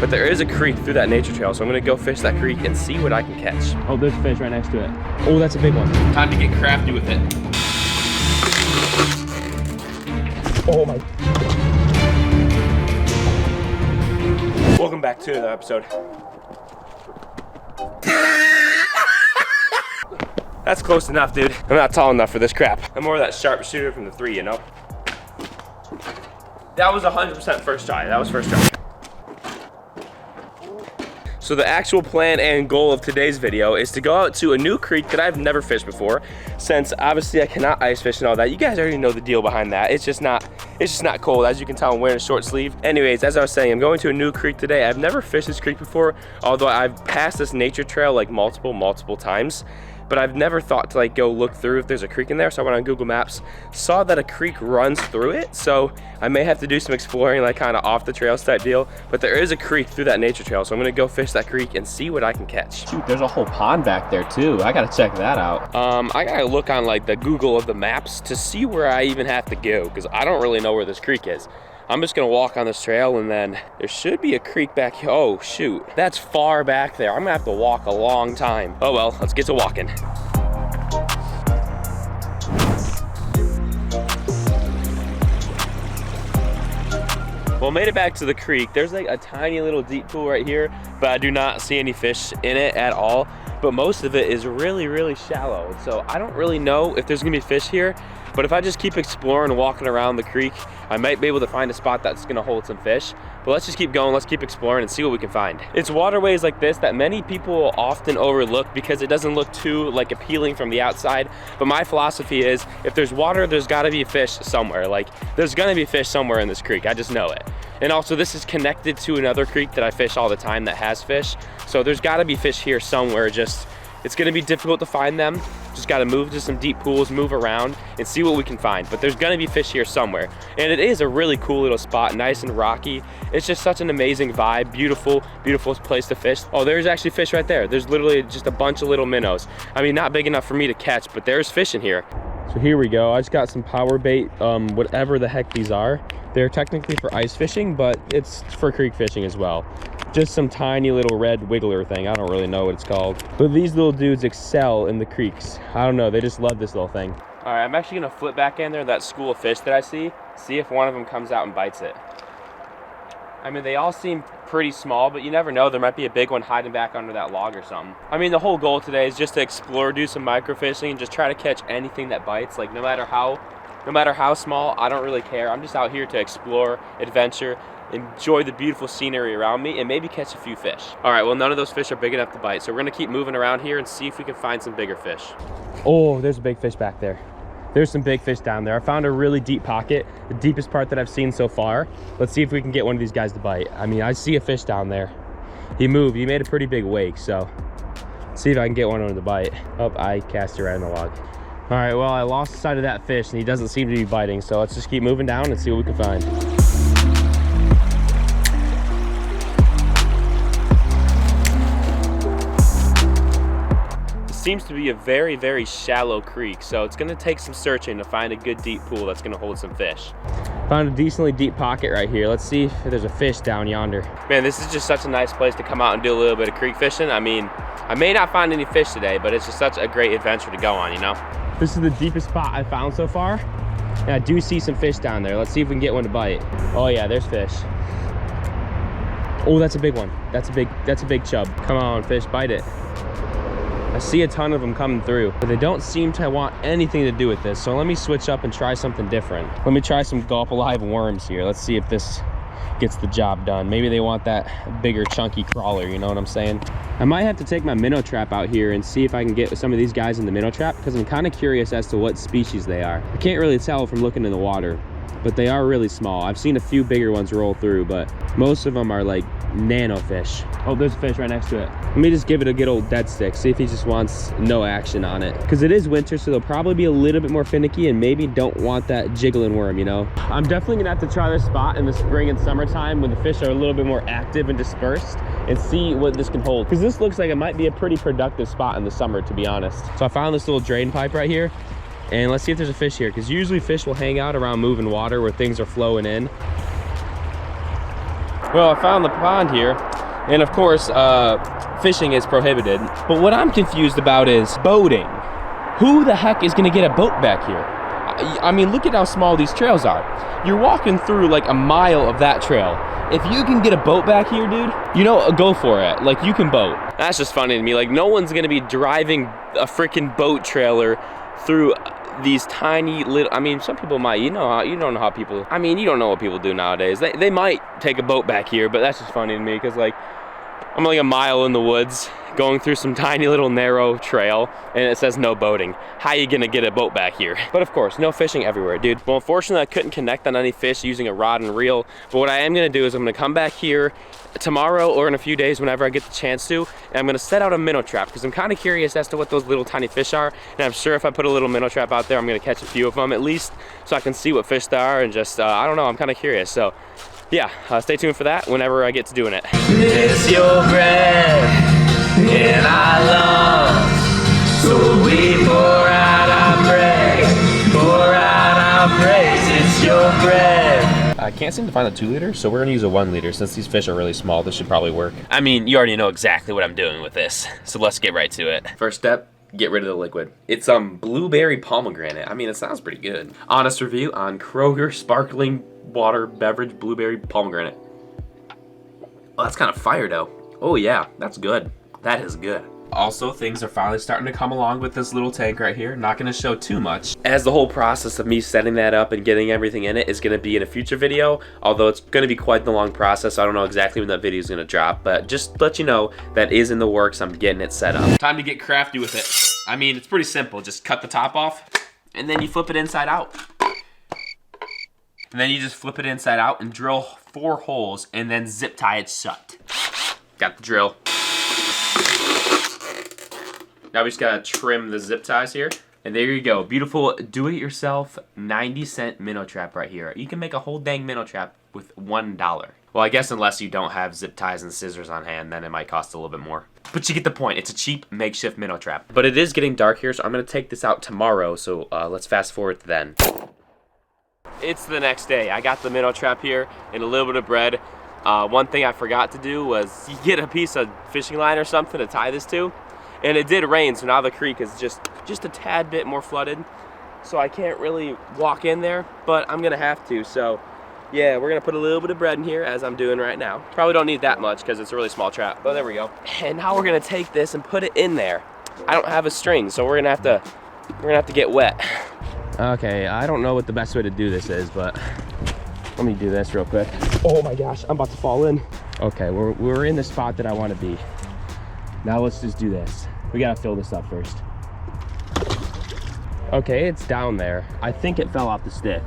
but there is a creek through that nature trail, so I'm gonna go fish that creek and see what I can catch. Oh, there's a fish right next to it. Oh, that's a big one. Time to get crafty with it. Oh my. Welcome back to the episode. That's close enough, dude. I'm not tall enough for this crap. I'm more of that sharp shooter from the 3, you know? That was 100% first try. That was first try. So the actual plan and goal of today's video is to go out to a new creek that I've never fished before. Since obviously I cannot ice fish and all that, you guys already know the deal behind that. It's just not cold. As you can tell, I'm wearing a short sleeve. Anyways, as I was saying, I'm going to a new creek today. I've never fished this creek before, although I've passed this nature trail like multiple times. But I've never thought to like go look through if there's a creek in there. So I went on Google Maps, saw that a creek runs through it. So I may have to do some exploring, like kind of off the trails type deal. But there is a creek through that nature trail. So I'm gonna go fish that creek and see what I can catch. Shoot, there's a whole pond back there too. I gotta check that out. I gotta look on like the Google of the maps to see where I even have to go, because I don't really know where this creek is. I'm just gonna walk on this trail, and then there should be a creek back here. Oh shoot, that's far back there. I'm gonna have to walk a long time. Oh well, let's get to walking. Well, made it back to the creek. There's like a tiny little deep pool right here, but I do not see any fish in it at all. But most of it is really shallow. So I don't really know if there's gonna be fish here, but if I just keep exploring and walking around the creek, I might be able to find a spot that's gonna hold some fish. But let's just keep going, let's keep exploring and see what we can find. It's waterways like this that many people often overlook because it doesn't look too like appealing from the outside. But my philosophy is, if there's water, there's gotta be a fish somewhere. Like, there's gonna be fish somewhere in this creek, I just know it. And also this is connected to another creek that I fish all the time that has fish. So there's gotta be fish here somewhere. Just, it's gonna be difficult to find them. Just gotta move to some deep pools, move around and see what we can find. But there's gonna be fish here somewhere. And it is a really cool little spot, nice and rocky. It's just such an amazing vibe, beautiful place to fish. Oh, there's actually fish right there. There's literally just a bunch of little minnows. I mean, not big enough for me to catch, but there's fish in here. So here we go. I just got some power bait, whatever the heck these are. They're technically for ice fishing, but it's for creek fishing as well. Just some tiny little red wiggler thing. I don't really know what it's called. But these little dudes excel in the creeks. I don't know, they just love this little thing. All right, I'm actually gonna flip back in there, that school of fish that I see if one of them comes out and bites it. I mean, they all seem pretty small, but you never know. There might be a big one hiding back under that log or something. I mean, the whole goal today is just to explore, do some microfishing, and just try to catch anything that bites. Like, no matter how small, I don't really care. I'm just out here to explore, adventure, enjoy the beautiful scenery around me, and maybe catch a few fish. All right, well, none of those fish are big enough to bite, so we're gonna keep moving around here and see if we can find some bigger fish. Oh, there's a big fish back there. There's some big fish down there. I found a really deep pocket, the deepest part that I've seen so far. Let's see if we can get one of these guys to bite. I mean, I see a fish down there. He moved, he made a pretty big wake, so let's see if I can get one of them to bite. Oh, I cast it right on the log. All right, well, I lost sight of that fish and he doesn't seem to be biting, so let's just keep moving down and see what we can find. Seems to be a very shallow creek, so it's gonna take some searching to find a good deep pool that's gonna hold some fish. Found a decently deep pocket right here. Let's see if there's a fish down yonder. Man, this is just such a nice place to come out and do a little bit of creek fishing. I mean, I may not find any fish today, but it's just such a great adventure to go on, you know? This is the deepest spot I found so far, and I do see some fish down there. Let's see if we can get one to bite. Oh yeah, there's fish. Oh, that's a big one. That's a big chub. Come on, fish, bite it. I see a ton of them coming through, but they don't seem to want anything to do with this. So let me switch up and try something different. Let me try some gulp alive worms here. Let's see if this gets the job done. Maybe they want that bigger chunky crawler, you know what I'm saying? I might have to take my minnow trap out here and see if I can get some of these guys in the minnow trap, because I'm kind of curious as to what species they are. I can't really tell from looking in the water, but they are really small. I've seen a few bigger ones roll through, but most of them are like nano fish. Oh, there's a fish right next to it. Let me just give it a good old dead stick, see if he just wants no action on it. Because it is winter, so they'll probably be a little bit more finicky and maybe don't want that jiggling worm, you know? I'm definitely gonna have to try this spot in the spring and summertime when the fish are a little bit more active and dispersed, and see what this can hold. Because this looks like it might be a pretty productive spot in the summer, to be honest. So I found this little drain pipe right here, and let's see if there's a fish here, because usually fish will hang out around moving water where things are flowing in. Well, I found the pond here, and of course, fishing is prohibited. But what I'm confused about is boating. Who the heck is gonna get a boat back here? I mean, look at how small these trails are. You're walking through like a mile of that trail. If you can get a boat back here, dude, you know, go for it. Like, you can boat. That's just funny to me. Like, no one's gonna be driving a freaking boat trailer through these tiny little, I mean, some people might, you don't know how people, I mean, you don't know what people do nowadays. They might take a boat back here, but that's just funny to me because, like, I'm like a mile in the woods going through some tiny little narrow trail and it says no boating. How you gonna get a boat back here? But of course, no fishing everywhere, dude. Well, unfortunately, I couldn't connect on any fish using a rod and reel, but what I am gonna do is I'm gonna come back here tomorrow or in a few days whenever I get the chance to, and I'm gonna set out a minnow trap because I'm kind of curious as to what those little tiny fish are, and I'm sure if I put a little minnow trap out there, I'm gonna catch a few of them at least, so I can see what fish there are, and just, I don't know, I'm kind of curious. So yeah, stay tuned for that whenever I get to doing it. It's your breath in our lungs, so we pour out our praise, pour out our praise. It's your breath. I can't seem to find the 2 liter, so we're gonna use a 1 liter. Since these fish are really small, this should probably work. I mean, you already know exactly what I'm doing with this, so let's get right to it. First step, get rid of the liquid. It's blueberry pomegranate. I mean, it sounds pretty good. Honest review on Kroger sparkling water beverage blueberry pomegranate. Oh, that's kind of fire though. Oh yeah, that's good. That is good. Also, things are finally starting to come along with this little tank right here. Not gonna show too much, as the whole process of me setting that up and getting everything in it is gonna be in a future video, although it's gonna be quite the long process. I don't know exactly when that video is gonna drop, but just to let you know that is in the works. I'm getting it set up. Time to get crafty with it. I mean, it's pretty simple. Just cut the top off, and then you flip it inside out. And then you just flip it inside out and drill 4 holes and then zip tie it shut. Got the drill. Now we just gotta trim the zip ties here. And there you go, beautiful do-it-yourself 90-cent minnow trap right here. You can make a whole dang minnow trap with $1. Well, I guess unless you don't have zip ties and scissors on hand, then it might cost a little bit more. But you get the point, it's a cheap makeshift minnow trap. But it is getting dark here, so I'm gonna take this out tomorrow, so let's fast forward to then. It's the next day. I got the minnow trap here and a little bit of bread. One thing I forgot to do was get a piece of fishing line or something to tie this to. And it did rain, so now the creek is just a tad bit more flooded. So I can't really walk in there, but I'm gonna have to. So yeah, we're gonna put a little bit of bread in here as I'm doing right now. Probably don't need that much because it's a really small trap, but there we go. And now we're gonna take this and put it in there. I don't have a string, so we're gonna have to get wet. Okay, I don't know what the best way to do this is, but let me do this real quick. Oh my gosh, I'm about to fall in. Okay, we're in the spot that I want to be. Now let's just do this. We gotta fill this up first. Okay, it's down there. I think it fell off the stick.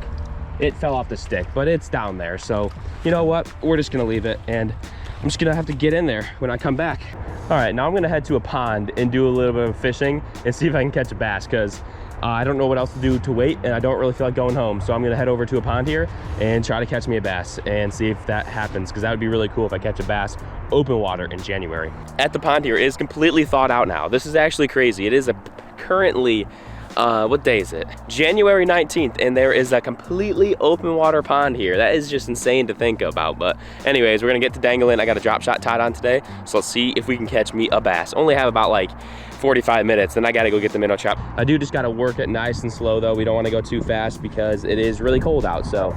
It fell off the stick, but it's down there. So you know what? We're just gonna leave it, and I'm just gonna have to get in there when I come back. All right, now I'm gonna head to a pond and do a little bit of fishing and see if I can catch a bass, because I don't know what else to do to wait, and I don't really feel like going home. So I'm gonna head over to a pond here and try to catch me a bass and see if that happens, because that would be really cool if I catch a bass open water in January. At the pond here, it is completely thawed out now. This is actually crazy. It is currently, what day is it? January 19th, and there is a completely open water pond here. That is just insane to think about. But anyways, we're gonna get to dangling. I got a drop shot tied on today, so let's see if we can catch me a bass. Only have about like 45 minutes, then I gotta go get the minnow trap. I do just gotta work it nice and slow though. We don't wanna go too fast because it is really cold out, so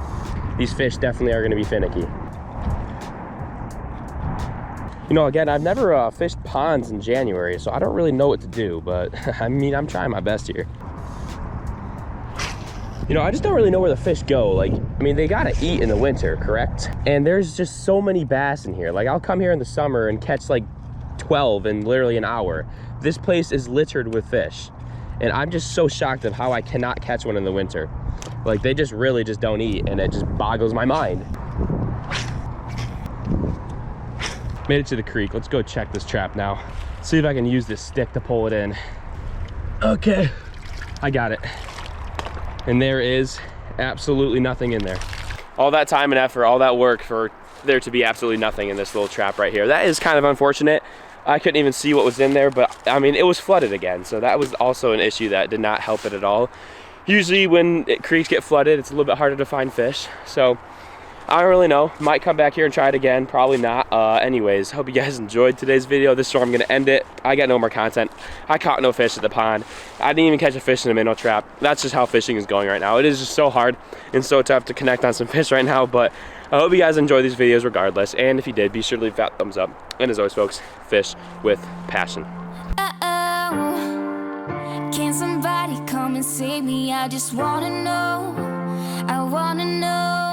these fish definitely are gonna be finicky. You know, again, I've never fished ponds in January, so I don't really know what to do, but I mean, I'm trying my best here. You know, I just don't really know where the fish go. Like, I mean, they gotta eat in the winter, correct? And there's just so many bass in here. Like, I'll come here in the summer and catch like 12 in literally an hour. This place is littered with fish. And I'm just so shocked of how I cannot catch one in the winter. Like, they just really just don't eat, and it just boggles my mind. Made it to the creek. Let's go check this trap now. See if I can use this stick to pull it in. Okay, I got it. And there is absolutely nothing in there. All that time and effort, all that work for there to be absolutely nothing in this little trap right here. That is kind of unfortunate. I couldn't even see what was in there, but I mean, it was flooded again. So that was also an issue that did not help it at all. Usually when creeks get flooded, it's a little bit harder to find fish. So I don't really know. Might come back here and try it again. Probably not. Anyways, hope you guys enjoyed today's video. This is where I'm going to end it. I got no more content. I caught no fish at the pond. I didn't even catch a fish in a minnow trap. That's just how fishing is going right now. It is just so hard and so tough to connect on some fish right now. But I hope you guys enjoy these videos regardless. And if you did, be sure to leave that thumbs up. And as always, folks, fish with passion. Can somebody come and save me? I just wanna know. I wanna know.